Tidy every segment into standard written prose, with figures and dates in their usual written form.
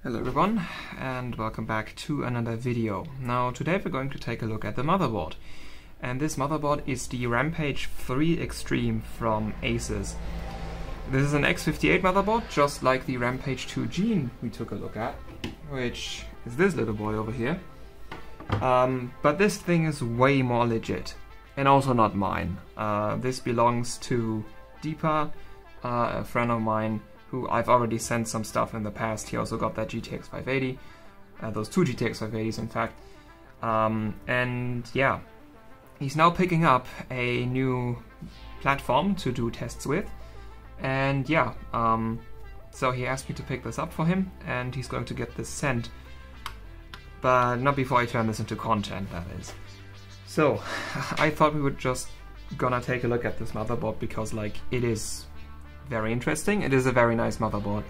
Hello everyone, and welcome back to another video. Now today we're going to take a look at the motherboard. And this motherboard is the Rampage III Extreme from Asus. This is an x58 motherboard, just like the Rampage 2 Gene we took a look at, which is this little boy over here. But this thing is way more legit, and also not mine. This belongs to Deepa, a friend of mine, who I've already sent some stuff in the past. He also got that GTX 580, those two GTX 580s in fact. And yeah, he's now picking up a new platform to do tests with. And yeah, so he asked me to pick this up for him, and he's going to get this sent. But not before I turn this into content, that is. So, I thought we would just gonna take a look at this motherboard because, like, it is very interesting. It is a very nice motherboard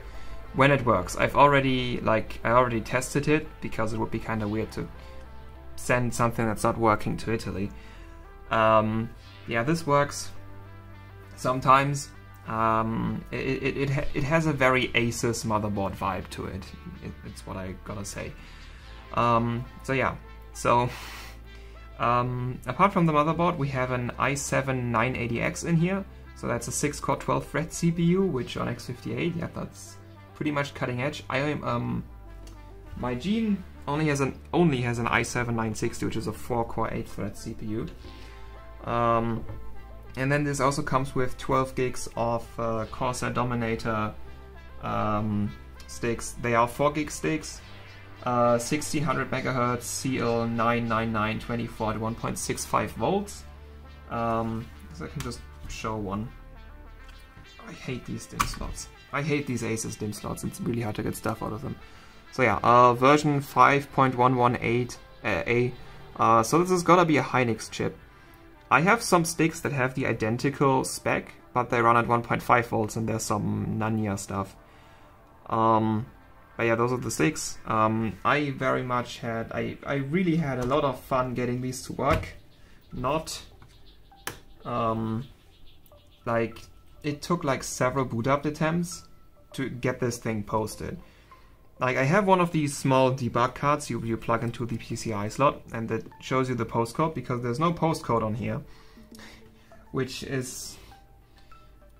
when it works. I already tested it because it would be kind of weird to send something that's not working to Italy. Yeah, this works sometimes. It has a very Asus motherboard vibe to it. It's what I gotta say. So yeah, so apart from the motherboard, we have an i7-980X in here. So that's a 6-core 12-thread CPU, which on x58, yeah, that's pretty much cutting edge. My Gene only has an i7-960, which is a 4-core 8-thread CPU. And then this also comes with 12 gigs of Corsair Dominator sticks. They are 4 gig sticks, 1600 MHz, CL99924 at 1.65 volts. So I can just show one. I hate these DIMM slots. I hate these Asus DIMM slots. It's really hard to get stuff out of them. So yeah, version 5.118A. So this is gonna be a Hynix chip. I have some sticks that have the identical spec, but they run at 1.5 volts, and there's some Nanya stuff. But yeah, those are the sticks. I really had a lot of fun getting these to work. Like, it took like several boot up attempts to get this thing posted. Like, I have one of these small debug cards you plug into the PCI slot, and that shows you the postcode, because there's no postcode on here. Which is...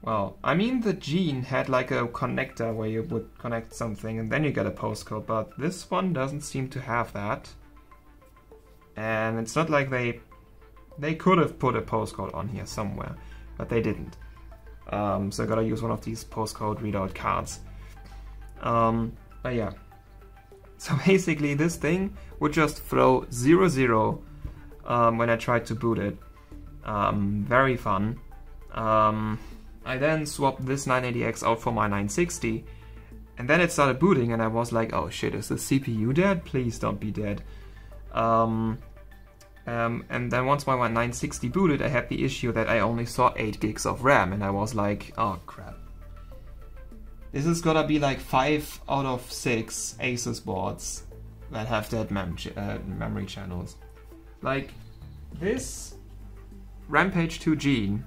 well, I mean, the Gene had like a connector where you would connect something and then you get a postcode, but this one doesn't seem to have that. And it's not like they could have put a postcode on here somewhere, but they didn't. So I gotta use one of these postcode readout cards. But yeah. So basically this thing would just throw 00 when I tried to boot it. Very fun. I then swapped this 980X out for my 960, and then it started booting, and I was like, oh shit, is the CPU dead? Please don't be dead. And then once my 960 booted, I had the issue that I only saw 8 gigs of RAM, and I was like, oh crap. This is gonna be like 5 out of 6 Asus boards that have dead memory channels. Like, this Rampage 2 Gene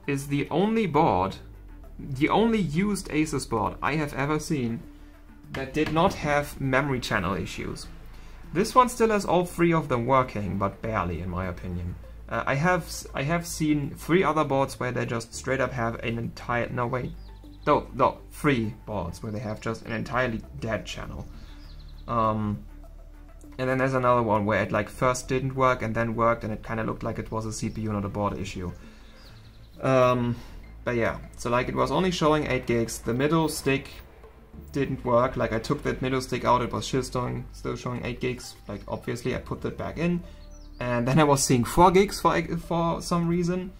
is the only board, the only used Asus board I have ever seen that did not have memory channel issues. This one still has all 3 of them working, but barely, in my opinion. I have seen 3 other boards where they just straight up have an entire... no, wait. No, 3 boards where they have just an entirely dead channel. And then there's another one where it like first didn't work and then worked, and it kind of looked like it was a CPU, not a board issue. But yeah, so like it was only showing 8 gigs. The middle stick didn't work. Like, I took that middle stick out, it was still showing 8 gigs. Like, obviously I put that back in, and then I was seeing 4 gigs for some reason.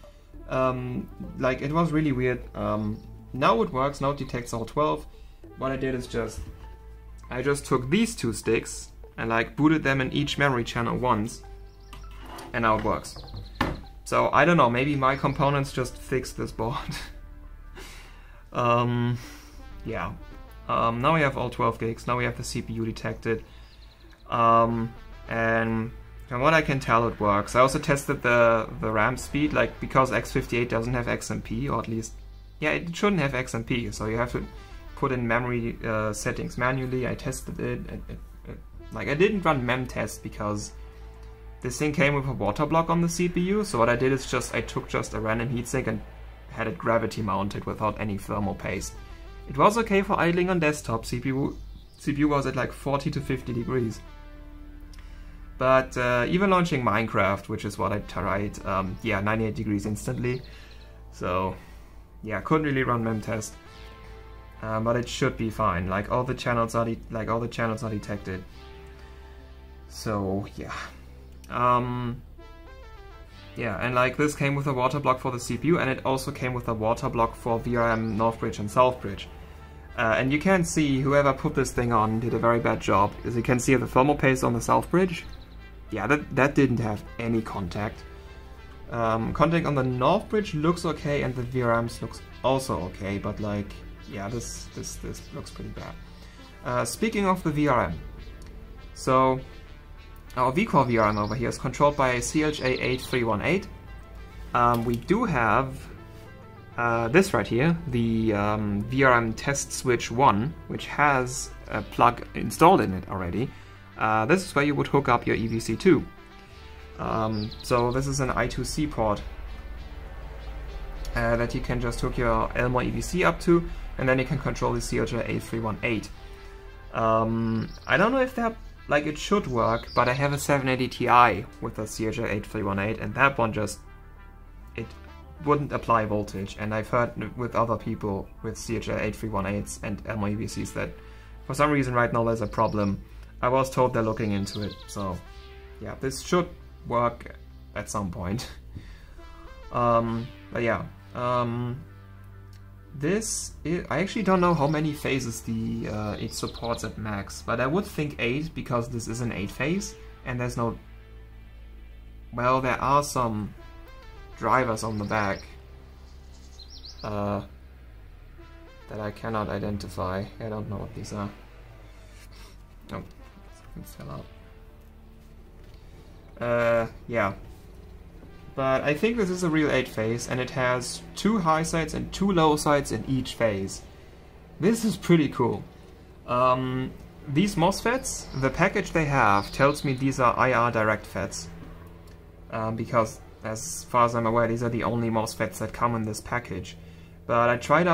Like, it was really weird. Now it works, now it detects all 12. What I did is I just took these 2 sticks and like booted them in each memory channel once, and now it works. So I don't know, maybe my components just fixed this board. Yeah. Now we have all 12 gigs, now we have the CPU detected. And from what I can tell, it works. I also tested the RAM speed, like, because x58 doesn't have XMP, or at least, yeah, it shouldn't have XMP, so you have to put in memory settings manually. I tested it. Like, I didn't run mem test because this thing came with a water block on the CPU. So what I did is I took just a random heatsink and had it gravity mounted without any thermal paste. It was okay for idling on desktop. CPU was at like 40 to 50 degrees. But even launching Minecraft, which is what I tried, yeah, 98 degrees instantly. So yeah, couldn't really run mem test, but it should be fine. Like all the channels are detected. So yeah, yeah, and like this came with a water block for the CPU, and it also came with a water block for VRM North Bridge and South Bridge. And you can see whoever put this thing on did a very bad job. As you can see the thermal paste on the South Bridge, yeah, that didn't have any contact. Contact on the North Bridge looks okay, and the VRMs looks also okay, but like, yeah, this looks pretty bad. Speaking of the VRM, so our vCore VRM over here is controlled by a CLJ8318. We do have this right here, the Vrm Test Switch 1, which has a plug installed in it already. This is where you would hook up your EVC2. So this is an I2C port that you can just hook your Elmo EVC up to, and then you can control the CLJ8318. I don't know if that, like, it should work, but I have a 780 Ti with the CLJ8318, and that one just, it wouldn't apply voltage. And I've heard with other people with CLJ8318s and Elmo EVCs that for some reason right now there's a problem. I was told they're looking into it, so yeah, this should work at some point. But yeah, I actually don't know how many phases it supports at max, but I would think 8, because this is an 8-phase, and there's no... Well, there are some drivers on the back that I cannot identify. I don't know what these are. Oh, something fell out. Yeah. But I think this is a real 8-phase, and it has 2 high sides and 2 low sides in each phase. This is pretty cool. These Mosfets, the package they have tells me these are IR direct FETs. Because as far as I'm aware, these are the only Mosfets that come in this package. But I tried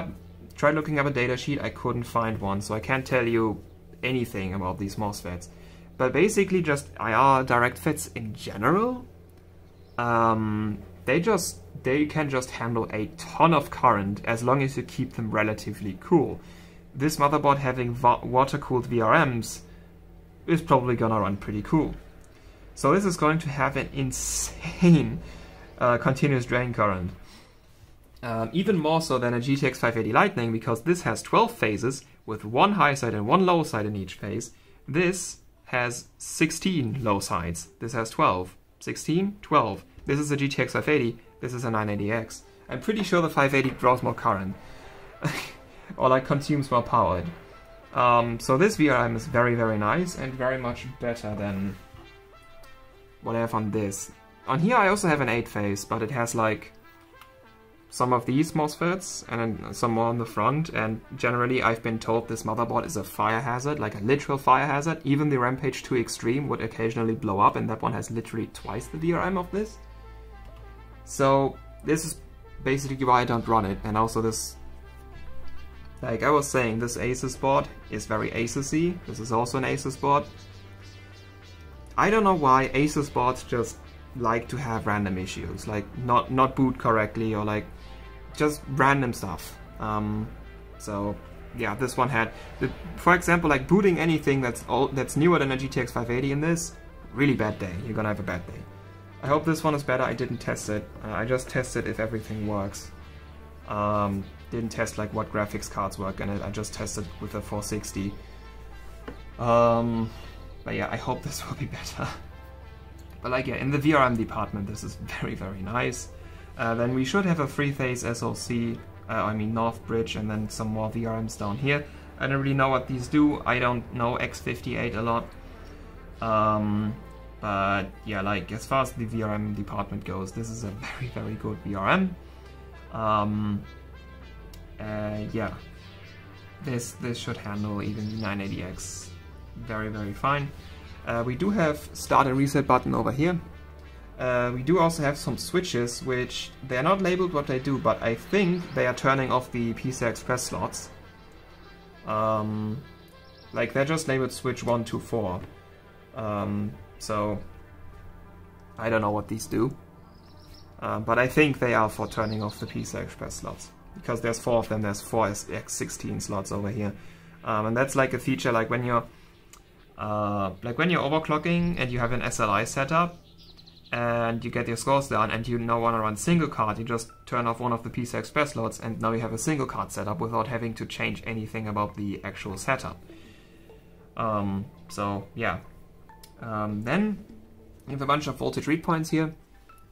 looking up a datasheet, I couldn't find one, so I can't tell you anything about these Mosfets. But basically just IR direct FETs in general, they can just handle a ton of current as long as you keep them relatively cool. This motherboard having water-cooled VRMs is probably gonna run pretty cool. So this is going to have an insane continuous drain current. Even more so than a GTX 580 Lightning, because this has 12 phases with 1 high side and 1 low side in each phase. This has 16 low sides. This has 12. 16, 12. This is a GTX 580, this is a 980X. I'm pretty sure the 580 draws more current. Or like consumes more power. So this VRM is very, very nice and very much better than what I have on this. On here I also have an 8-phase, but it has like some of these Mosfets and then some more on the front, and generally I've been told this motherboard is a fire hazard, like a literal fire hazard. Even the Rampage 2 Extreme would occasionally blow up, and that one has literally twice the VRM of this. So this is basically why I don't run it. And also this, like I was saying, this Asus board is very Asus-y. This is also an Asus board. I don't know why Asus boards just like to have random issues, like not boot correctly, or like just random stuff. So yeah, this one had, for example, like booting anything that's newer than a GTX 580 in this, really bad day. You're gonna have a bad day. I hope this one is better. I didn't test it. I just tested if everything works. Didn't test like what graphics cards work in it. I just tested with a 460. But yeah, I hope this will be better. But like, yeah, in the VRM department, this is very, very nice. Then we should have a 3-phase SoC, I mean North Bridge, and then some more VRMs down here. I don't really know what these do. I don't know X58 a lot. But yeah, like as far as the VRM department goes, this is a very, very good VRM. Yeah. this should handle even the 980X very fine. We do have start and reset button over here. We do also have some switches, which they are not labeled what they do, but I think they are turning off the PCI Express slots. Like they're just labeled switch 1 to 4. So I don't know what these do. But I think they are for turning off the PCI Express slots. Because there's 4 of them, there's 4 X16 slots over here. And that's like a feature like when you're overclocking and you have an SLI setup and you get your scores down and you now want to run single card, you just turn off one of the PCI Express slots and now you have a single card setup without having to change anything about the actual setup. So yeah. Then you have a bunch of voltage read points here.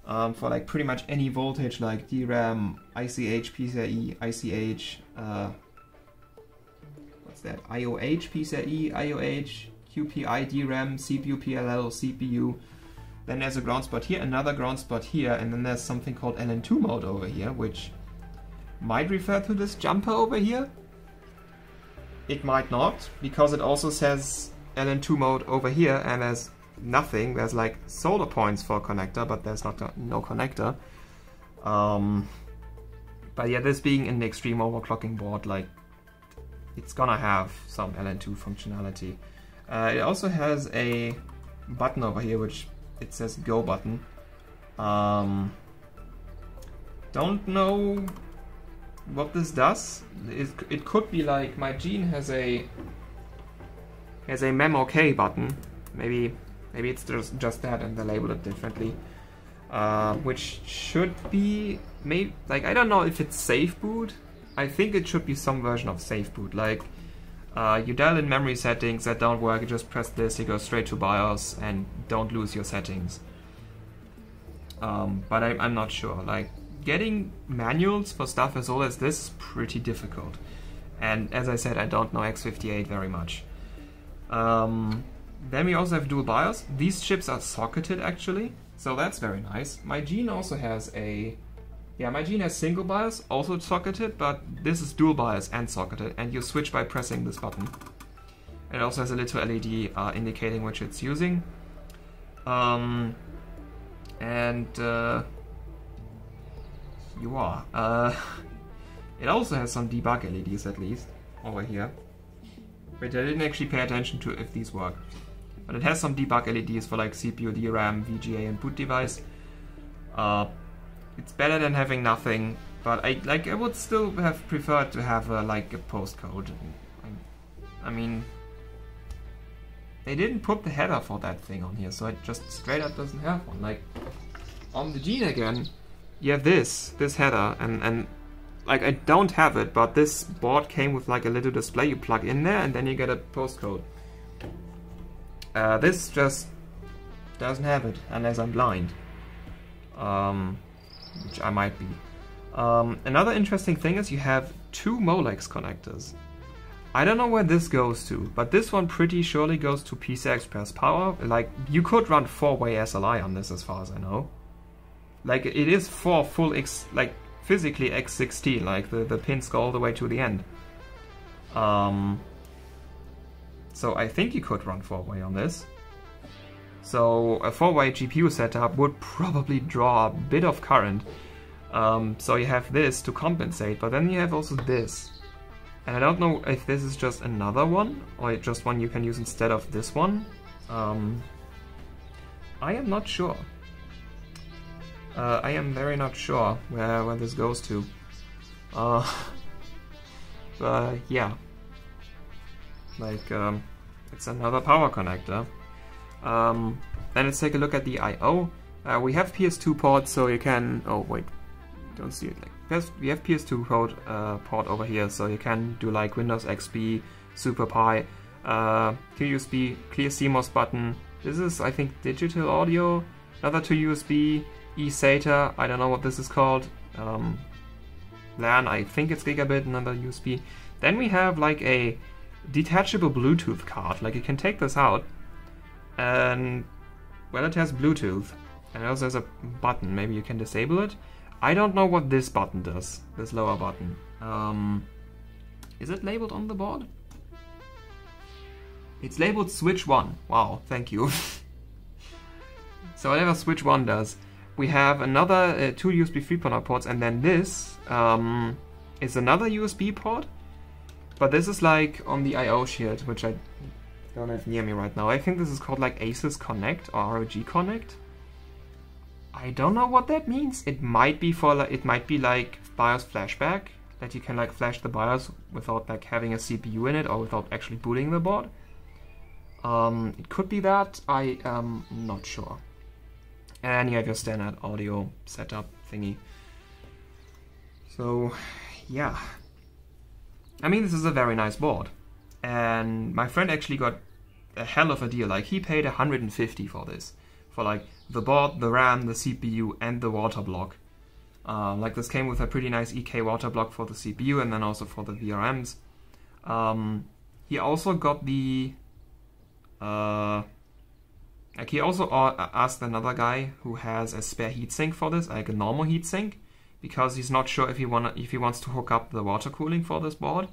For like pretty much any voltage like DRAM, ICH, PCIe, ICH, what's that? IOH, PCIe, IOH, QPI, DRAM, CPU, PLL, CPU. Then there's a ground spot here, another ground spot here, and then there's something called LN2 mode over here, which might refer to this jumper over here. It might not, because it also says LN2 mode over here, and there's nothing. There's like solder points for a connector, but there's no connector. But yeah, this being an extreme overclocking board, like it's gonna have some LN2 functionality. It also has a button over here, which it says go button. Don't know what this does. It could be like my Gene has a mem-OK button. Maybe it's just that and they label it differently. Which should be, maybe, like, I don't know if it's safe boot. I think it should be some version of safe boot. Like, you dial in memory settings that don't work, you just press this, you go straight to BIOS and don't lose your settings. But I'm not sure. Like, getting manuals for stuff as old as this is pretty difficult. And as I said, I don't know x58 very much. Then we also have dual BIOS. These chips are socketed actually, so that's very nice. My Gene also has my Gene has single BIOS, also socketed, but this is dual BIOS and socketed, and you switch by pressing this button. It also has a little LED indicating which it's using. It also has some debug LEDs at least, over here. But I didn't actually pay attention to if these work. But it has some debug LEDs for like CPU, DRAM, VGA and boot device. It's better than having nothing, but I would still have preferred to have like a postcode. I mean, they didn't put the header for that thing on here, so it just straight up doesn't have one. Like on the Gene again, you have this header, and like I don't have it, but this board came with like a little display you plug in there, and then you get a postcode. This just doesn't have it, unless I'm blind. Which I might be. Another interesting thing is you have 2 Molex connectors. I don't know where this goes to, but this one pretty surely goes to PCI Express power. Like, you could run 4-way SLI on this as far as I know. Like, it is 4 full like physically X16, like the pins go all the way to the end. So I think you could run 4-way on this. So a 4-way GPU setup would probably draw a bit of current. So you have this to compensate, but then you have also this. And I don't know if this is just another one, or just one you can use instead of this one. I am not sure. I am very not sure where this goes to. But yeah. Like, it's another power connector. Then let's take a look at the I/O. We have Ps2 ports, so you can. Oh wait, don't see it. Like we have Ps2 port over here, so you can do like Windows XP, Super Pi, QUSB, clear CMOS button. This is, I think, digital audio. Another 2 USB, eSATA. I don't know what this is called. LAN. I think it's gigabit. Another USB. Then we have like a detachable Bluetooth card. Like you can take this out. And well, it has Bluetooth, and it also has a button. Maybe you can disable it. I don't know what this button does, this lower button. Is it labeled on the board? It's labeled Switch 1. Wow, thank you. So whatever Switch 1 does. We have another 2 USB 3.0 ports, and then this is another USB port. But this is like on the I/O shield, which I don't have near me right now. I think this is called like Asus Connect or ROG Connect. I don't know what that means. It might be for like, it might be like BIOS flashback, that you can like flash the BIOS without like having a CPU in it or without actually booting the board. It could be that. I am not sure. And you have your standard audio setup thingy. So, yeah. I mean, this is a very nice board. And my friend actually got a hell of a deal. Like, he paid 150 for this. For, like, the board, the RAM, the CPU, and the water block. Like, this came with a pretty nice EK water block for the CPU and then also for the VRMs. He also got the... like he also asked another guy who has a spare heatsink for this, like a normal heatsink, because he's not sure if he wants to hook up the water cooling for this board.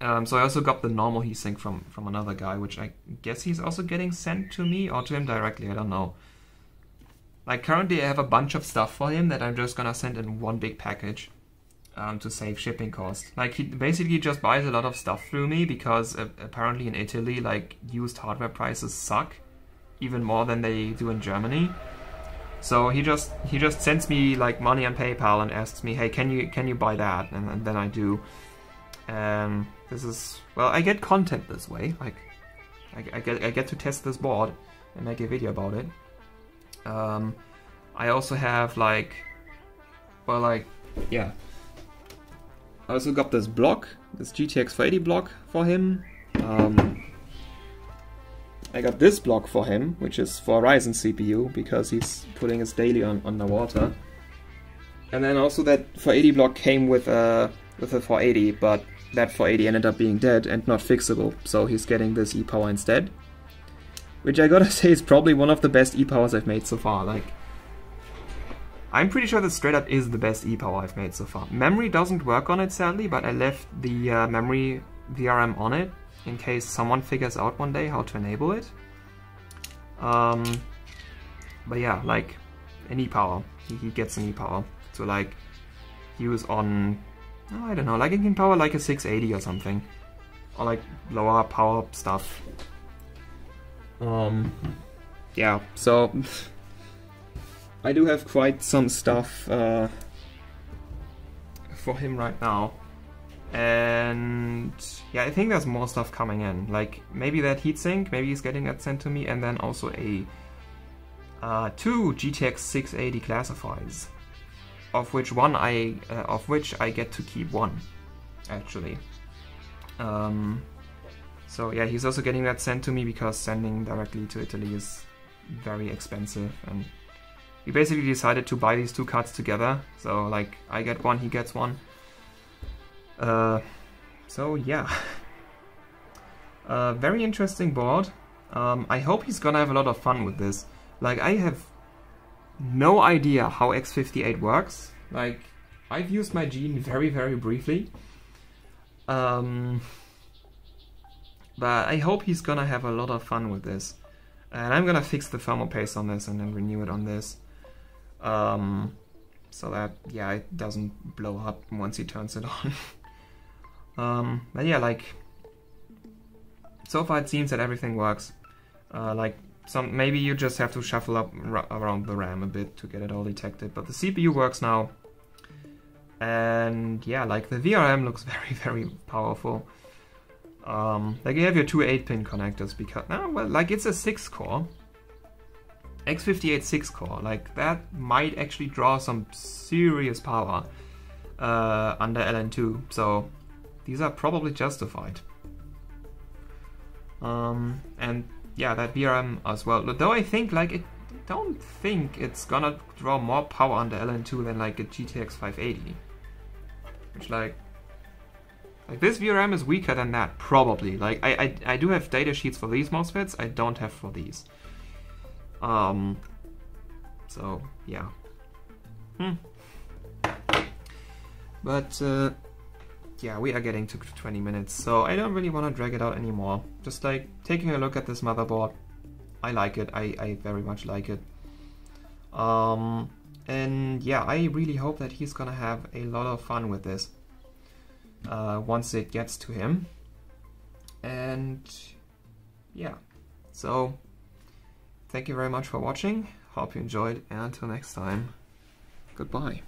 So I also got the normal heatsink from another guy, which I guess he's also getting sent to me or to him directly, I don't know. Like currently I have a bunch of stuff for him that I'm just gonna send in one big package to save shipping cost. Like he basically just buys a lot of stuff through me because apparently in Italy like used hardware prices suck even more than they do in Germany. So he just sends me like money on PayPal and asks me, hey, can you buy that? And then I do. This is, well, I get content this way. Like I get to test this board and make a video about it. I also have like, well, like, yeah. I also got this block, this GTX 480 block for him. I got this block for him, which is for Ryzen CPU, because he's putting his daily on underwater. And then also that 480 block came with a 480, but that 480 ended up being dead and not fixable, so he's getting this E-Power instead. Which I gotta say is probably one of the best E-Powers I've made so far. Like, I'm pretty sure this straight up is the best E-Power I've made so far. Memory doesn't work on it sadly, but I left the memory VRM on it in case someone figures out one day how to enable it. But yeah, like an E-Power. He gets an E-Power to like use on, oh, I don't know, like it can power like a 680 or something. Or like lower power stuff. Yeah, so I do have quite some stuff for him right now, and yeah, I think there's more stuff coming in. Like maybe that heatsink, maybe he's getting that sent to me, and then also a 2 GTX 680 classifiers, of which I get to keep one, actually. So yeah, he's also getting that sent to me because sending directly to Italy is very expensive, and we basically decided to buy these 2 cards together. So like I get one, he gets one. So yeah, very interesting board. I hope he's gonna have a lot of fun with this. Like I have no idea how X58 works. Like I've used my Gene very briefly. But I hope he's gonna have a lot of fun with this. And I'm gonna fix the thermal paste on this and then renew it on this. So that, yeah, it doesn't blow up once he turns it on. But yeah, like, so far it seems that everything works. Like, maybe you just have to shuffle up around the RAM a bit to get it all detected. But the CPU works now. And yeah, like the VRM looks very powerful. Like you have your 2 8-pin connectors because, well, like it's a 6-core. X58 6-core, like that might actually draw some serious power under LN2, so these are probably justified. And yeah, that VRM as well, though I think like don't think it's gonna draw more power under LN2 than like a GTX 580, which like this VRM is weaker than that, probably. Like I do have data sheets for these Mosfets, I don't have for these. So yeah. But yeah, we are getting to 20 minutes, so I don't really want to drag it out anymore. Just like taking a look at this motherboard. I like it. I very much like it. And yeah, I really hope that he's gonna have a lot of fun with this once it gets to him. And yeah, so thank you very much for watching. Hope you enjoyed, and until next time, goodbye.